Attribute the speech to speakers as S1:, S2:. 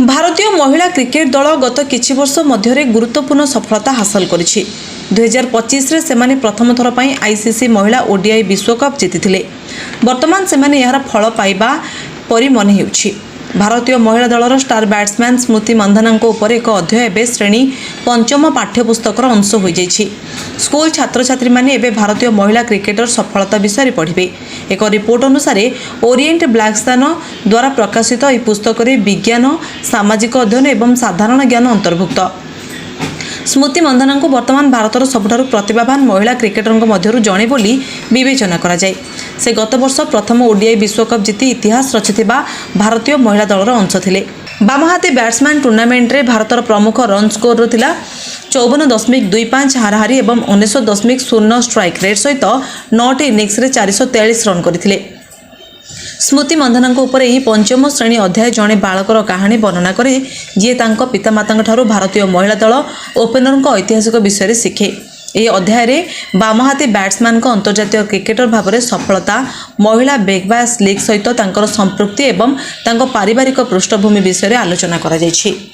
S1: भारतीय महिला क्रिकेट दल गत किछि वर्ष मध्य गुरुत्वपूर्ण सफलता हासिल करिछि। 2025 रे सेमाने प्रथम थर पई आईसीसी महिला ओडीआई विश्वकप जीतिथिले। वर्तमान सेमाने यार फल पाइबा परि मने हेउछि। भारतीय महिला दलर स्टार बैट्समैन स्मृति मंधानांको उपर एक अध्याय एवं श्रेणी पंचम पाठ्यपुस्तकर अंश हो जाइछि। स्कूल छात्र छात्री माने एबे भारतीय महिला क्रिकेटर सफलता विषय पढ़िबे। एक रिपोर्ट अनुसार ओरिएंट ब्लैकस्टान द्वारा प्रकाशित यह पुस्तक में विज्ञान, सामाजिक अध्ययन एवं साधारण ज्ञान अंतर्भुक्त। स्मृति मंधाना को वर्तमान भारतर सबुठारु प्रतिभावान महिला क्रिकेटर मध्यरु जणे बोली विवेचना करा जाय। से गत वर्ष प्रथम ओडीआई विश्वकप जीति इतिहास रचिथिबा भारतीय महिला दलर अंश थिले। बामहाती बैट्समैन टूर्नामेंट रे भारतर प्रमुख रन स्कोर थिला 54.25 हाराहारी एवं 19.0 स्ट्राइक रेट सहित 9 इनिंग्स रे 443 रन करथिले। स्मृति मंधाना उपर यह पंचम श्रेणी अध्याय जड़े बालकर कहानी वर्णना करे जी तांको पितामाता ठारू भारतीय महिला दल ओपेनर ऐतिहासिक विषय शिखे। यह अध्याय बामहाती बैट्समैन अंतर्जातीय क्रिकेटर भाव में सफलता, महिला बिग बैश लीग सहित संपृक्ति एवं पारिवारिक पृष्ठभूमि विषय आलोचना करा जायछि।